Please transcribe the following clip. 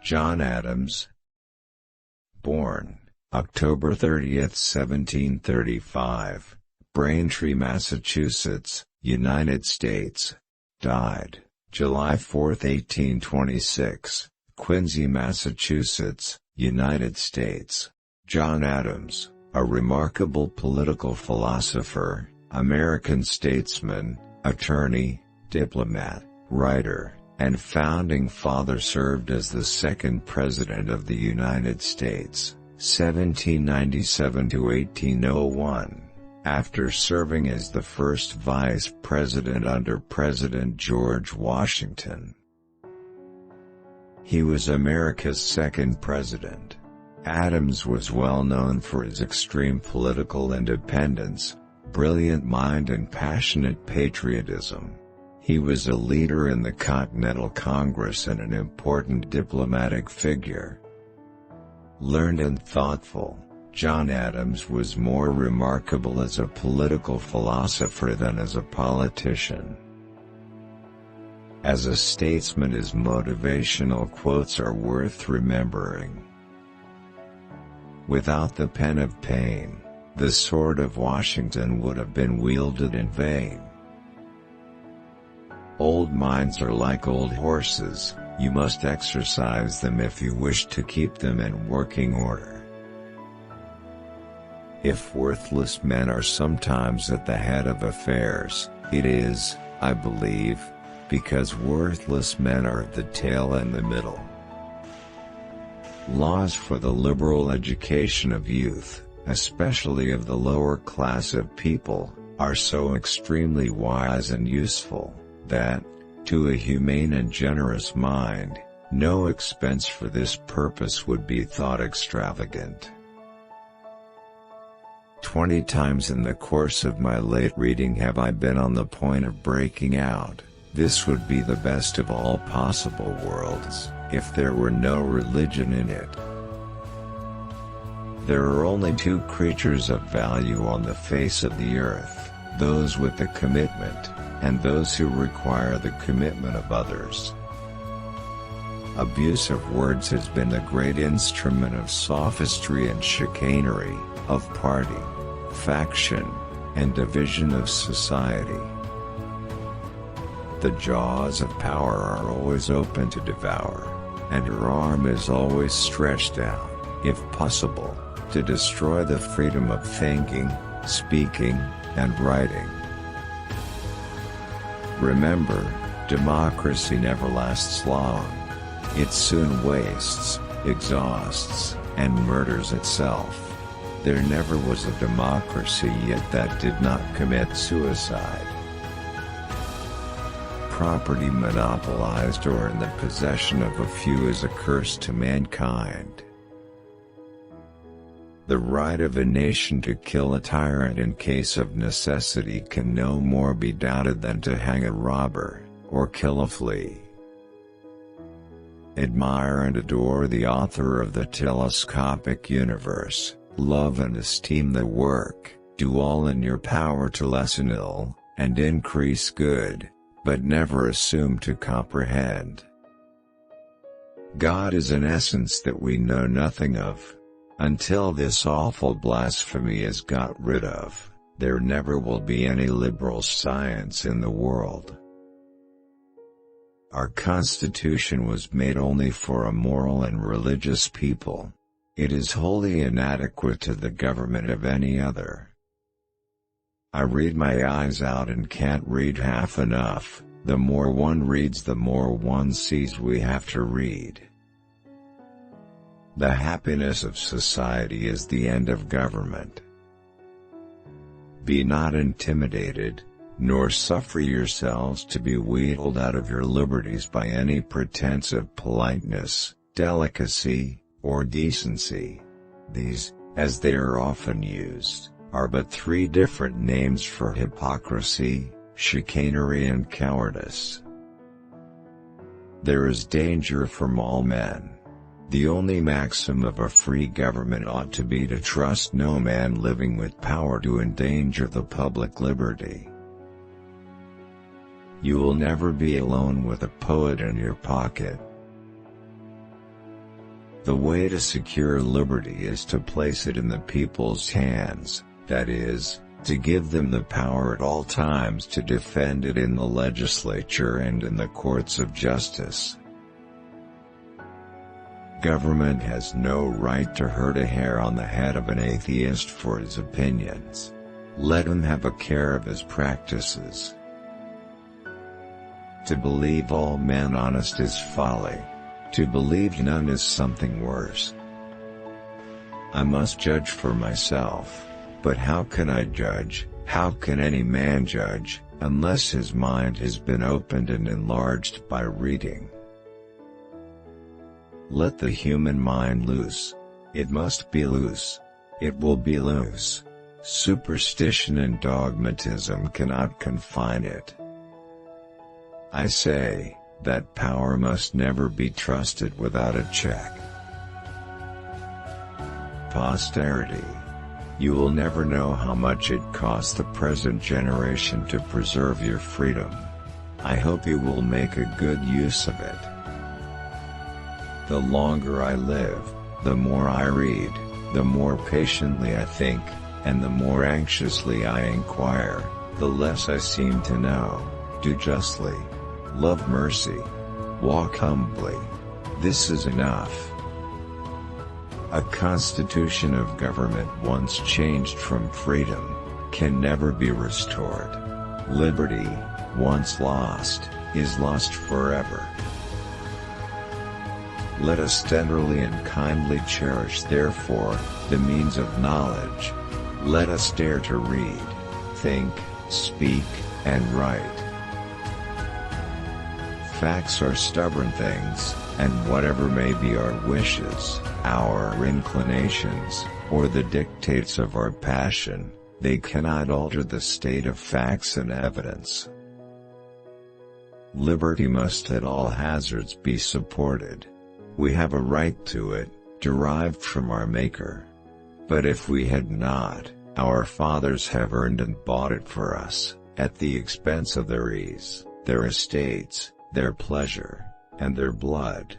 John Adams. Born October 30, 1735, Braintree, Massachusetts, United States. Died July 4, 1826, Quincy, Massachusetts, United States. John Adams, a remarkable political philosopher, American statesman, attorney, diplomat, writer, and founding father, served as the second President of the United States, 1797 to 1801, after serving as the first Vice President under President George Washington. He was America's second president. Adams was well known for his extreme political independence, brilliant mind and passionate patriotism. He was a leader in the Continental Congress and an important diplomatic figure. Learned and thoughtful, John Adams was more remarkable as a political philosopher than as a politician. As a statesman, his motivational quotes are worth remembering. Without the pen of pain, the sword of Washington would have been wielded in vain. Old minds are like old horses, you must exercise them if you wish to keep them in working order. If worthless men are sometimes at the head of affairs, it is, I believe, because worthless men are at the tail and the middle. Laws for the liberal education of youth, especially of the lower class of people, are so extremely wise and useful, that, to a humane and generous mind, no expense for this purpose would be thought extravagant. 20 times in the course of my late reading have I been on the point of breaking out. This would be the best of all possible worlds, if there were no religion in it. There are only two creatures of value on the face of the earth, those with the commitment, and those who require the commitment of others. Abuse of words has been the great instrument of sophistry and chicanery, of party, faction, and division of society. The jaws of power are always open to devour, and her arm is always stretched out, if possible, to destroy the freedom of thinking, speaking, and writing. Remember, democracy never lasts long. It soon wastes, exhausts, and murders itself. There never was a democracy yet that did not commit suicide. Property monopolized or in the possession of a few is a curse to mankind. The right of a nation to kill a tyrant in case of necessity can no more be doubted than to hang a robber, or kill a flea. Admire and adore the author of the telescopic universe, love and esteem the work, do all in your power to lessen ill, and increase good, but never assume to comprehend. God is an essence that we know nothing of. Until this awful blasphemy is got rid of, there never will be any liberal science in the world. Our Constitution was made only for a moral and religious people. It is wholly inadequate to the government of any other. I read my eyes out and can't read half enough. The more one reads, the more one sees we have to read. The happiness of society is the end of government. Be not intimidated, nor suffer yourselves to be wheedled out of your liberties by any pretense of politeness, delicacy, or decency. These, as they are often used, are but three different names for hypocrisy, chicanery and cowardice. There is danger from all men. The only maxim of a free government ought to be to trust no man living with power to endanger the public liberty. You will never be alone with a poet in your pocket. The way to secure liberty is to place it in the people's hands, that is, to give them the power at all times to defend it in the legislature and in the courts of justice. Government has no right to hurt a hair on the head of an atheist for his opinions. Let him have a care of his practices. To believe all men honest is folly. To believe none is something worse. I must judge for myself, but how can I judge, how can any man judge, unless his mind has been opened and enlarged by reading? Let the human mind loose. It must be loose. It will be loose. Superstition and dogmatism cannot confine it. I say, that power must never be trusted without a check. Posterity. You will never know how much it costs the present generation to preserve your freedom. I hope you will make a good use of it. The longer I live, the more I read, the more patiently I think, and the more anxiously I inquire, the less I seem to know. Do justly. Love mercy. Walk humbly. This is enough. A constitution of government once changed from freedom, can never be restored. Liberty, once lost, is lost forever. Let us tenderly and kindly cherish therefore, the means of knowledge. Let us dare to read, think, speak, and write. Facts are stubborn things, and whatever may be our wishes, our inclinations, or the dictates of our passion, they cannot alter the state of facts and evidence. Liberty must at all hazards be supported. We have a right to it, derived from our Maker. But if we had not, our fathers have earned and bought it for us, at the expense of their ease, their estates, their pleasure, and their blood.